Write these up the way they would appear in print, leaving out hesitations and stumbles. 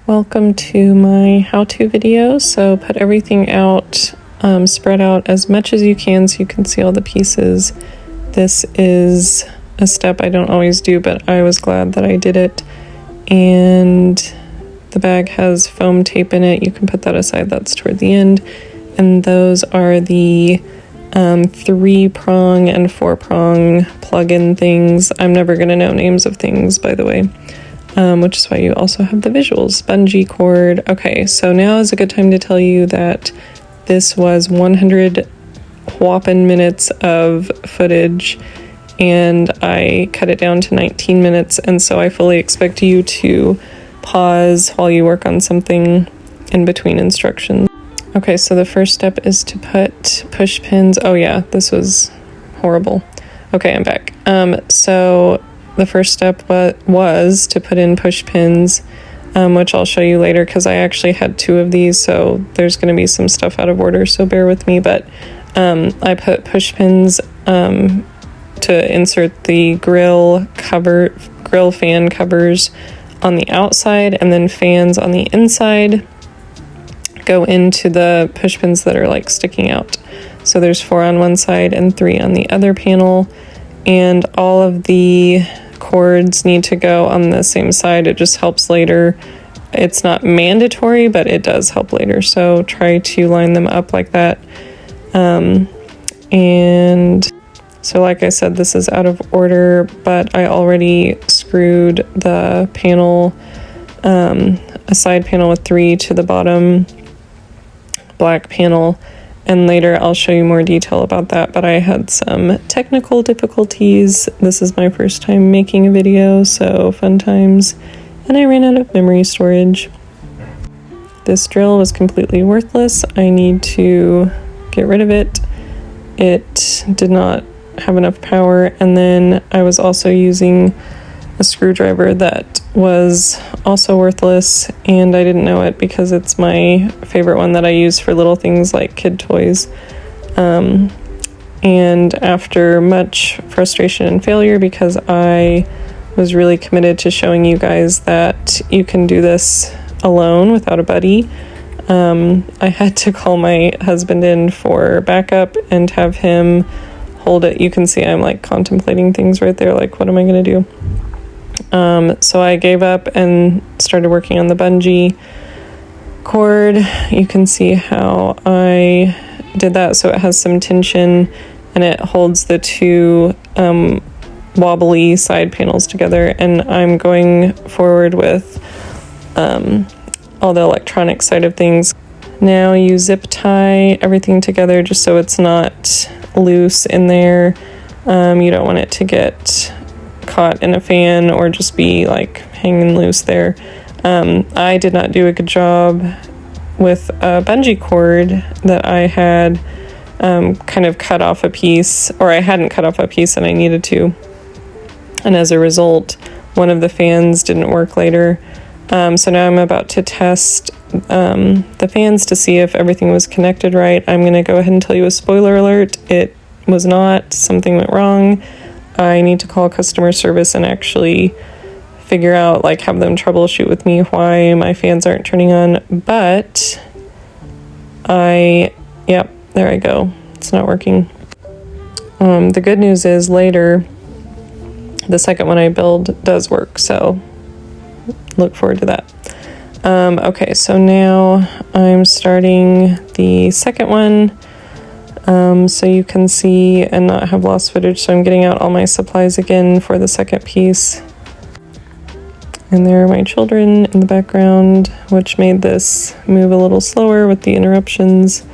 Welcome to my how-to video. So put everything out, spread out as much as you can so you can see all the pieces. This is a step I don't always do, but I was glad that I did it. And the bag has foam tape in it. You can put that aside, that's toward the end. And those are the 3-prong and 4-prong plug-in things. I'm never going to know names of things, by the way. Which is why you also have the visuals. Bungee cord. Okay, so now is a good time to tell you that this was 100 whopping minutes of footage, and I cut it down to 19 minutes, and so I fully expect you to pause while you work on something in between instructions. Okay, so the first step is to put push pins. Oh yeah, this was horrible. Okay, I'm back. So the first step was to put in push pins, which I'll show you later because I actually had 2 of these, so there's going to be some stuff out of order, so bear with me. But I put push pins to insert the grill fan covers on the outside, and then fans on the inside go into the push pins that are like sticking out. So there's 4 on one side and 3 on the other panel, and all of the cords need to go on the same side. It just helps later. It's not mandatory, but it does help later, so try to line them up like that. And so like I said, this is out of order, but I already screwed the panel, a side panel with 3 to the bottom black panel, and later I'll show you more detail about that, but I had some technical difficulties. This is my first time making a video, so fun times, and I ran out of memory storage. This drill was completely worthless. I need to get rid of it. It did not have enough power, and then I was also using a screwdriver that was also worthless, and I didn't know it because it's my favorite one that I use for little things like kid toys. And after much frustration and failure, because I was really committed to showing you guys that you can do this alone without a buddy, I had to call my husband in for backup and have him hold it. You can see I'm like contemplating things right there, like what am I going to do? So I gave up and started working on the bungee cord. You can see how I did that. So it has some tension and it holds the 2 wobbly side panels together, and I'm going forward with all the electronic side of things. Now you zip tie everything together just so it's not loose in there. You don't want it to get caught in a fan or just be like hanging loose there. I did not do a good job with a bungee cord that I had kind of cut off a piece, or I hadn't cut off a piece and I needed to, and as a result one of the fans didn't work later. So now I'm about to test the fans to see if everything was connected right. I'm going to go ahead and tell you a spoiler alert. It was not. Something went wrong. I need to call customer service and actually figure out, like, have them troubleshoot with me why my fans aren't turning on. But yep, there I go. It's not working. The good news is later, the second one I build does work, so look forward to that. Okay, so now I'm starting the second one. So you can see and not have lost footage. So I'm getting out all my supplies again for the second piece. And there are my children in the background, which made this move a little slower with the interruptions.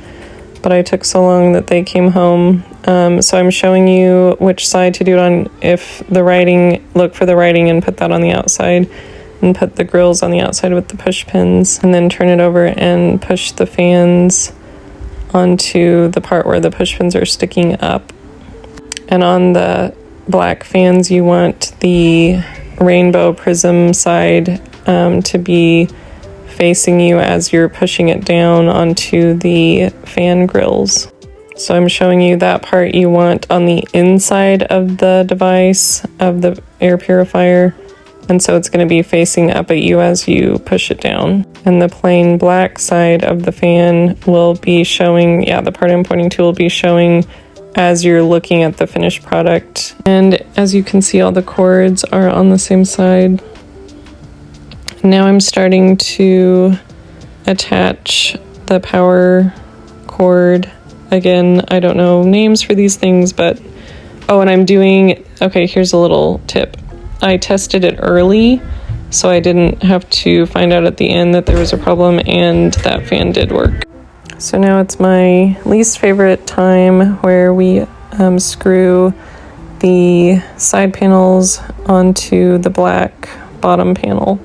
But I took so long that they came home. So I'm showing you which side to do it on. If the writing, look for the writing and put that on the outside. And put the grills on the outside with the push pins. And then turn it over and push the fans onto the part where the push pins are sticking up. And on the black fans you want the rainbow prism side to be facing you as you're pushing it down onto the fan grills. So I'm showing you that part you want on the inside of the device, of the air purifier, and so it's going to be facing up at you as you push it down. And the plain black side of the fan will be showing, yeah, the part I'm pointing to will be showing as you're looking at the finished product. And as you can see, all the cords are on the same side. Now I'm starting to attach the power cord. Again, I don't know names for these things, but oh, and I'm doing, okay, here's a little tip. I tested it early, so I didn't have to find out at the end that there was a problem, and that fan did work. So now it's my least favorite time where we screw the side panels onto the black bottom panel.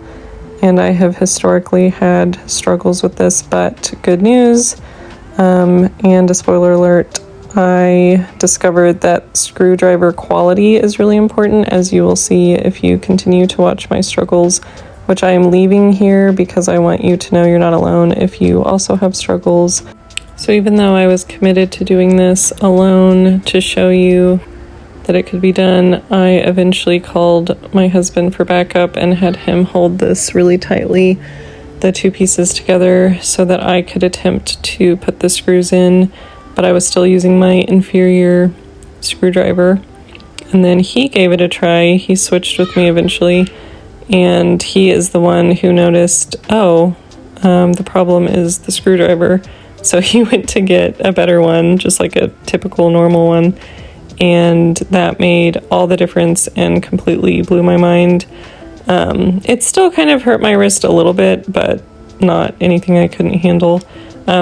And I have historically had struggles with this, but good news, and a spoiler alert, I discovered that screwdriver quality is really important, as you will see if you continue to watch my struggles, which I am leaving here because I want you to know you're not alone if you also have struggles. So even though I was committed to doing this alone to show you that it could be done, I eventually called my husband for backup and had him hold this really tightly, the two pieces together, so that I could attempt to put the screws in, but I was still using my inferior screwdriver. And then he gave it a try. He switched with me eventually, and he is the one who noticed, oh, the problem is the screwdriver. So he went to get a better one, just like a typical normal one, and that made all the difference and completely blew my mind. It still kind of hurt my wrist a little bit, but not anything I couldn't handle.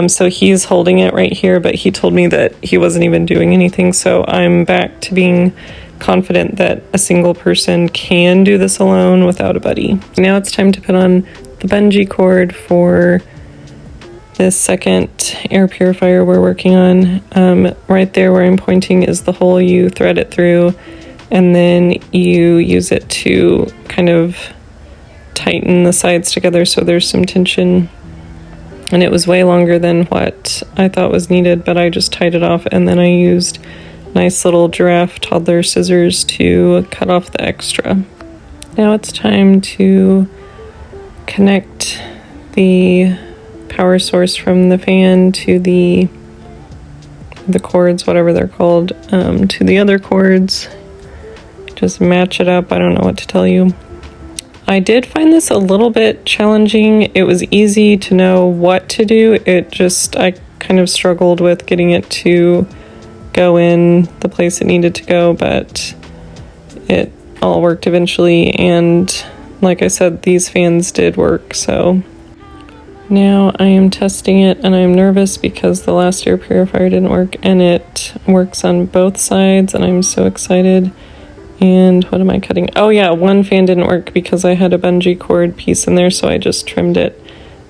So he's holding it right here, but he told me that he wasn't even doing anything, so I'm back to being confident that a single person can do this alone without a buddy. Now it's time to put on the bungee cord for this second air purifier we're working on. Right there where I'm pointing is the hole you thread it through, and then you use it to kind of tighten the sides together so there's some tension. And it was way longer than what I thought was needed, but I just tied it off, and then I used nice little giraffe toddler scissors to cut off the extra. Now it's time to connect the power source from the fan to the cords, whatever they're called, to the other cords. Just match it up. I don't know what to tell you. I did find this a little bit challenging. It was easy to know what to do. I kind of struggled with getting it to go in the place it needed to go, but it all worked eventually, and like I said, these fans did work. So now I am testing it, and I'm nervous because the last air purifier didn't work, and it works on both sides, and I'm so excited. And what am I cutting? Oh yeah, one fan didn't work because I had a bungee cord piece in there, so I just trimmed it.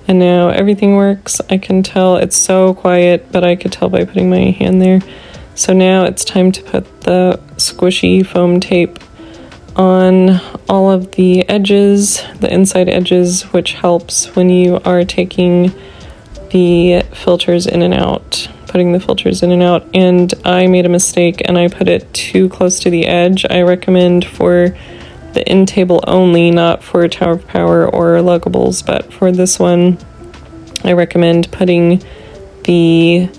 And now everything works. I can tell it's so quiet, but I could tell by putting my hand there. So now it's time to put the squishy foam tape on all of the edges, the inside edges, which helps when you are taking the filters in and out, putting the filters in and out. And I made a mistake and I put it too close to the edge. I recommend for the end table only, not for Tower of Power or luggables, but for this one I recommend putting the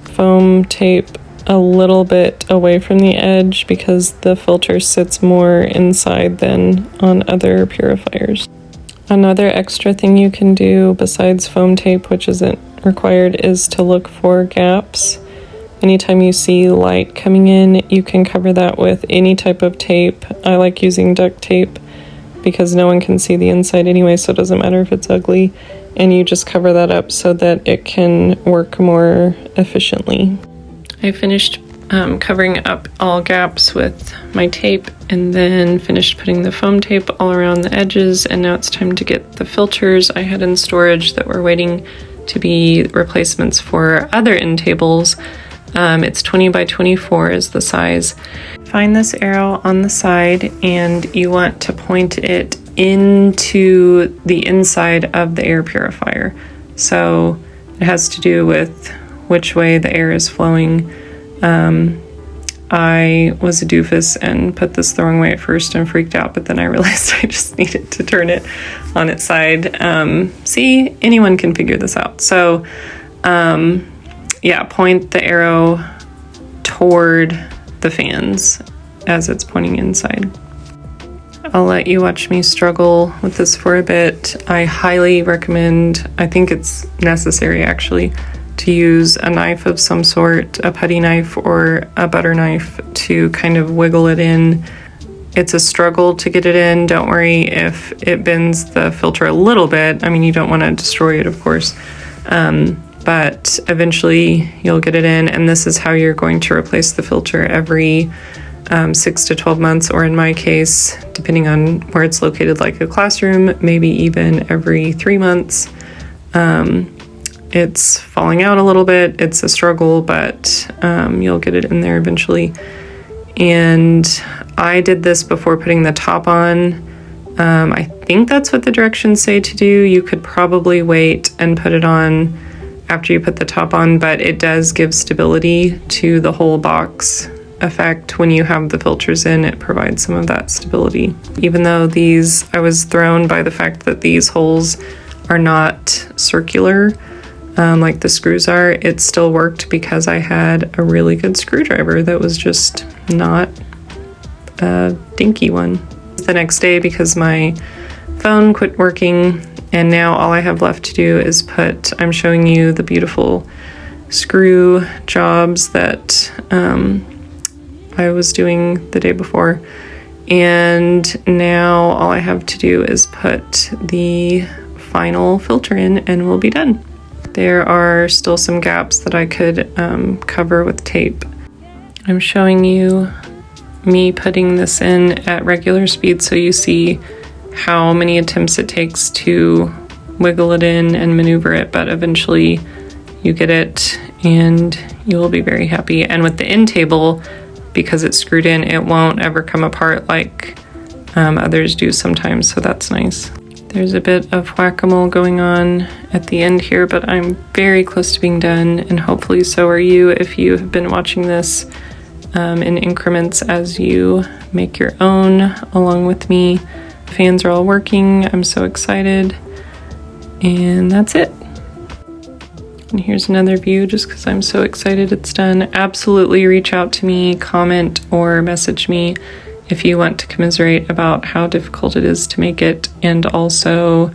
foam tape a little bit away from the edge because the filter sits more inside than on other purifiers. Another extra thing you can do besides foam tape, which isn't required, is to look for gaps. Anytime you see light coming in, you can cover that with any type of tape. I like using duct tape because no one can see the inside anyway, so it doesn't matter if it's ugly. And you just cover that up so that it can work more efficiently. I finished covering up all gaps with my tape and then finished putting the foam tape all around the edges, and now it's time to get the filters I had in storage that were waiting to be replacements for other end tables. It's 20 by 24 is the size. Find this arrow on the side and you want to point it into the inside of the air purifier. So it has to do with which way the air is flowing. I was a doofus and put this the wrong way at first and freaked out, but then I realized I just needed to turn it on its side. See, anyone can figure this out. So yeah, point the arrow toward the fans as it's pointing inside. I'll let you watch me struggle with this for a bit. I highly recommend, I think it's necessary actually, to use a knife of some sort, a putty knife or a butter knife, to kind of wiggle it in. It's a struggle to get it in. Don't worry if it bends the filter a little bit. I mean, you don't want to destroy it, of course, but eventually you'll get it in, and this is how you're going to replace the filter every 6 to 12 months, or in my case, depending on where it's located, like a classroom, maybe even every 3 months. It's falling out a little bit. It's a struggle, but you'll get it in there eventually. And I did this before putting the top on. I think that's what the directions say to do. You could probably wait and put it on after you put the top on, but it does give stability to the whole box effect. When you have the filters in, it provides some of that stability. Even though these, I was thrown by the fact that these holes are not circular, like the screws are, it still worked because I had a really good screwdriver that was just not a dinky one. The next day, because my phone quit working, and now all I have left to do is put, I'm showing you the beautiful screw jobs that I was doing the day before, and now all I have to do is put the final filter in and we'll be done. There are still some gaps that I could cover with tape. I'm showing you me putting this in at regular speed so you see how many attempts it takes to wiggle it in and maneuver it, but eventually you get it and you will be very happy. And with the end table, because it's screwed in, it won't ever come apart like others do sometimes, so that's nice. There's a bit of whack-a-mole going on at the end here, but I'm very close to being done, and hopefully so are you if you have been watching this in increments as you make your own along with me. Fans are all working. I'm so excited, and that's it. And here's another view just because I'm so excited it's done. Absolutely reach out to me, comment, or message me if you want to commiserate about how difficult it is to make it. And also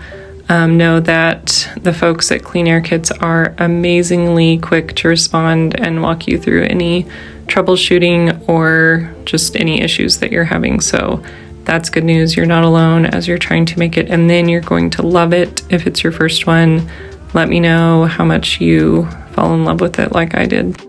know that the folks at CleanAirKits are amazingly quick to respond and walk you through any troubleshooting or just any issues that you're having. So that's good news. You're not alone as you're trying to make it, and then you're going to love it if it's your first one. Let me know how much you fall in love with it like I did.